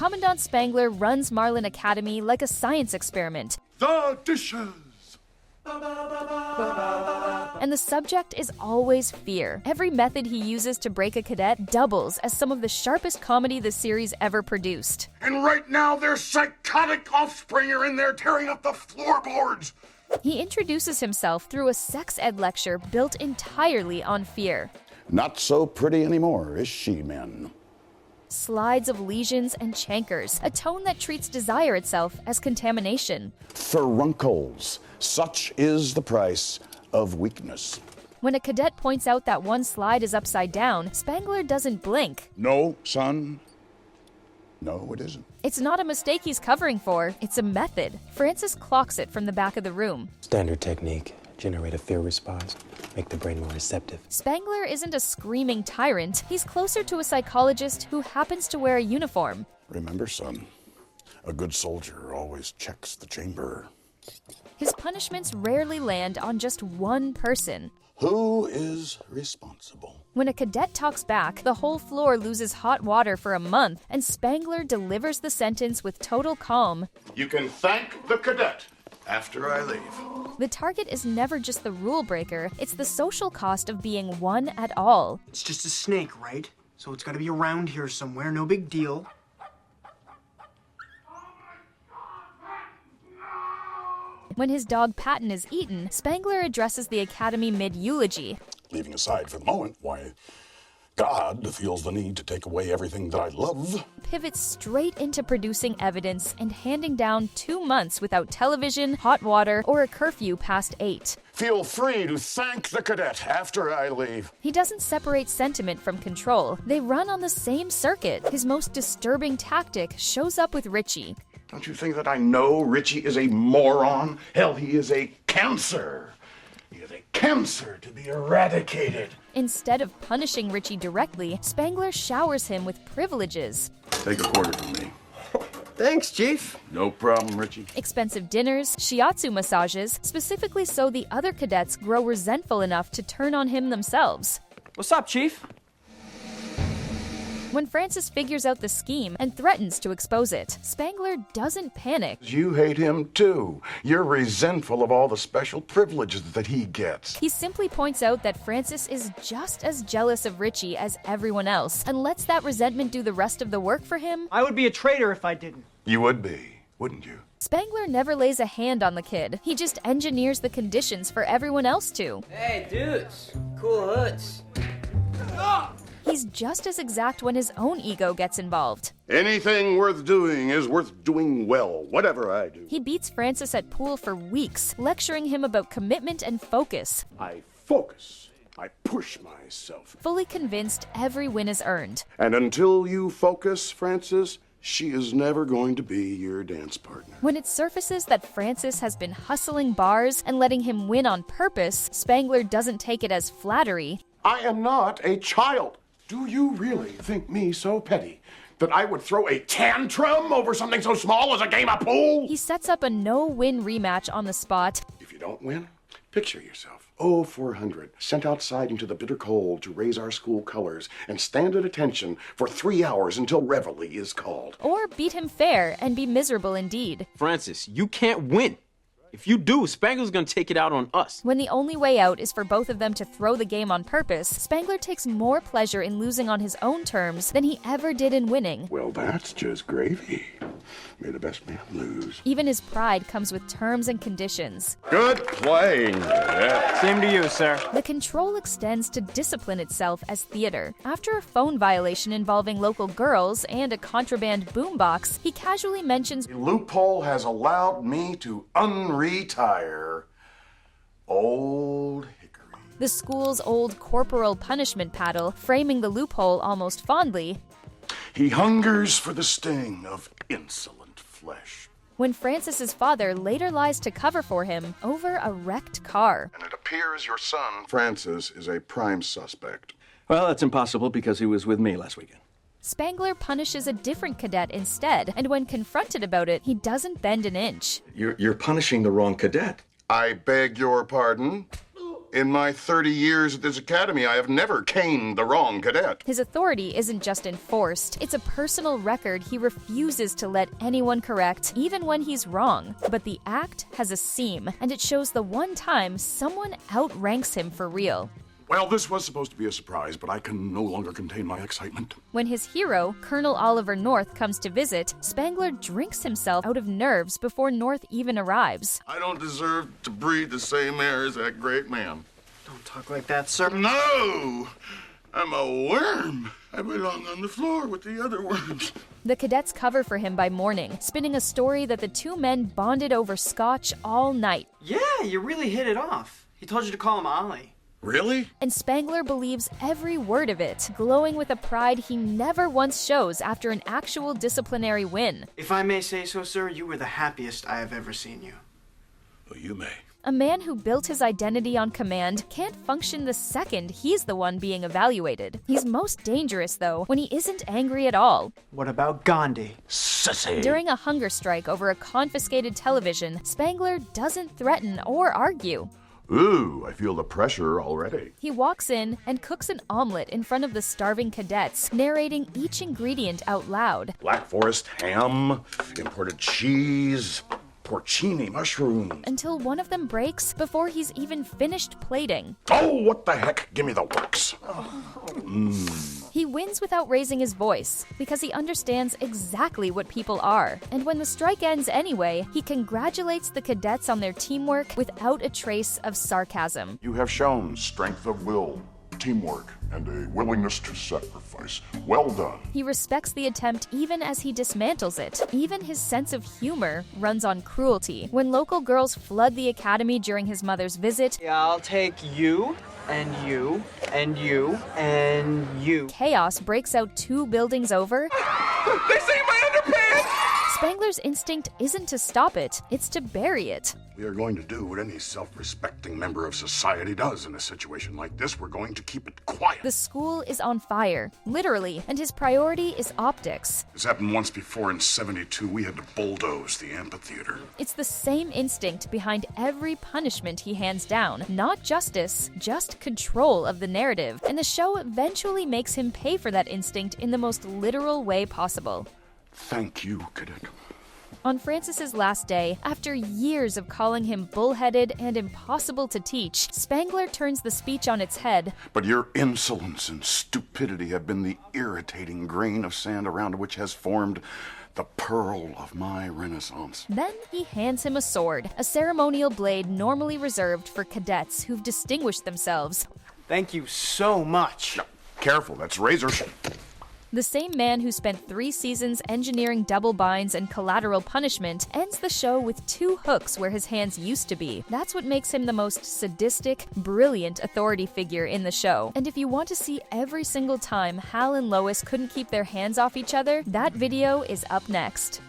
Commandant Spangler runs Marlin Academy like a science experiment. The dishes! And the subject is always fear. Every method he uses to break a cadet doubles as some of the sharpest comedy the series ever produced. And right now their psychotic offspring are in there tearing up the floorboards! He introduces himself through a sex ed lecture built entirely on fear. Not so pretty anymore, is she, men? Slides of lesions and chancres, a tone that treats desire itself as contamination. Furuncles. Such is the price of weakness. When a cadet points out that one slide is upside down, Spangler doesn't blink. No, son. No, it isn't. It's not a mistake he's covering for, it's a method. Francis clocks it from the back of the room. Standard technique. Generate a fear response. Make the brain more receptive. Spangler isn't a screaming tyrant. He's closer to a psychologist who happens to wear a uniform. Remember, son, a good soldier always checks the chamber. His punishments rarely land on just one person. Who is responsible? When a cadet talks back, the whole floor loses hot water for a month, and Spangler delivers the sentence with total calm. You can thank the cadet after I leave. The target is never just the rule breaker, it's the social cost of being one at all. It's just a snake, right? So it's gotta be around here somewhere, no big deal. When his dog Patton is eaten, Spangler addresses the Academy mid-eulogy. Leaving aside for the moment why God feels the need to take away everything that I love. Pivots straight into producing evidence and handing down 2 months without television, hot water, or a curfew past 8. Feel free to thank the cadet after I leave. He doesn't separate sentiment from control. They run on the same circuit. His most disturbing tactic shows up with Richie. Don't you think that I know Richie is a moron? Hell, he is a cancer. He is a cancer to be eradicated. Instead of punishing Richie directly, Spangler showers him with privileges. Take a quarter from me. Thanks, Chief. No problem, Richie. Expensive dinners, shiatsu massages, specifically so the other cadets grow resentful enough to turn on him themselves. What's up, Chief? When Francis figures out the scheme and threatens to expose it, Spangler doesn't panic. You hate him too. You're resentful of all the special privileges that he gets. He simply points out that Francis is just as jealous of Richie as everyone else and lets that resentment do the rest of the work for him. I would be a traitor if I didn't. You would be, wouldn't you? Spangler never lays a hand on the kid. He just engineers the conditions for everyone else to. Hey, dudes. Cool hoods. He's just as exact when his own ego gets involved. Anything worth doing is worth doing well, whatever I do. He beats Francis at pool for weeks, lecturing him about commitment and focus. I focus. I push myself. Fully convinced every win is earned. And until you focus, Francis, she is never going to be your dance partner. When it surfaces that Francis has been hustling bars and letting him win on purpose, Spangler doesn't take it as flattery. I am not a child. Do you really think me so petty that I would throw a tantrum over something so small as a game of pool? He sets up a no-win rematch on the spot. If you don't win, picture yourself, 0400, sent outside into the bitter cold to raise our school colors and stand at attention for 3 hours until reveille is called. Or beat him fair and be miserable indeed. Francis, you can't win. If you do, Spangler's gonna take it out on us. When the only way out is for both of them to throw the game on purpose, Spangler takes more pleasure in losing on his own terms than he ever did in winning. Well, that's just gravy. May the best man lose. Even his pride comes with terms and conditions. Good playing. Yeah. Same to you, sir. The control extends to discipline itself as theater. After a phone violation involving local girls and a contraband boombox, he casually mentions, The loophole has allowed me to unretire Old Hickory. the school's old corporal punishment paddle, framing the loophole almost fondly. He hungers for the sting of insolent flesh. When Francis's father later lies to cover for him over a wrecked car. And it appears your son, Francis, is a prime suspect. Well, that's impossible because he was with me last weekend. Spangler punishes a different cadet instead, and when confronted about it, he doesn't bend an inch. You're punishing the wrong cadet. I beg your pardon? In my 30 years at this academy, I have never caned the wrong cadet. His authority isn't just enforced, it's a personal record he refuses to let anyone correct, even when he's wrong. But the act has a seam, and it shows the one time someone outranks him for real. Well, this was supposed to be a surprise, but I can no longer contain my excitement. When his hero, Colonel Oliver North, comes to visit, Spangler drinks himself out of nerves before North even arrives. I don't deserve to breathe the same air as that great man. Don't talk like that, sir. No! I'm a worm. I belong on the floor with the other worms. The cadets cover for him by morning, spinning a story that the two men bonded over scotch all night. Yeah, you really hit it off. He told you to call him Ollie. Really? And Spangler believes every word of it, glowing with a pride he never once shows after an actual disciplinary win. If I may say so, sir, you were the happiest I have ever seen you. Well, you may. A man who built his identity on command can't function the second he's the one being evaluated. He's most dangerous, though, when he isn't angry at all. What about Gandhi? Sissy. During a hunger strike over a confiscated television, Spangler doesn't threaten or argue. Ooh, I feel the pressure already. He walks in and cooks an omelet in front of the starving cadets, narrating each ingredient out loud. Black Forest ham, imported cheese, porcini mushrooms. Until one of them breaks before he's even finished plating. Oh, what the heck? Give me the works. He wins without raising his voice, because he understands exactly what people are. And when the strike ends anyway, he congratulates the cadets on their teamwork without a trace of sarcasm. You have shown strength of will, teamwork, and a willingness to sacrifice. Well done. He respects the attempt even as he dismantles it. Even his sense of humor runs on cruelty. When local girls flood the academy during his mother's visit, Yeah, I'll take you, and you, and you, and you. chaos breaks out 2 buildings over. They say my underpants! Spangler's instinct isn't to stop it, it's to bury it. We are going to do what any self-respecting member of society does in a situation like this. We're going to keep it quiet. The school is on fire, literally, and his priority is optics. This happened once before in '72. We had to bulldoze the amphitheater. It's the same instinct behind every punishment he hands down. Not justice, just control of the narrative. And the show eventually makes him pay for that instinct in the most literal way possible. Thank you, Cadet. On Francis's last day, after years of calling him bullheaded and impossible to teach, Spangler turns the speech on its head. But your insolence and stupidity have been the irritating grain of sand around which has formed the pearl of my renaissance. Then he hands him a sword, a ceremonial blade normally reserved for cadets who've distinguished themselves. Thank you so much. Careful, that's razor. The same man who spent 3 seasons engineering double binds and collateral punishment ends the show with 2 hooks where his hands used to be. That's what makes him the most sadistic, brilliant authority figure in the show. And if you want to see every single time Hal and Lois couldn't keep their hands off each other, that video is up next.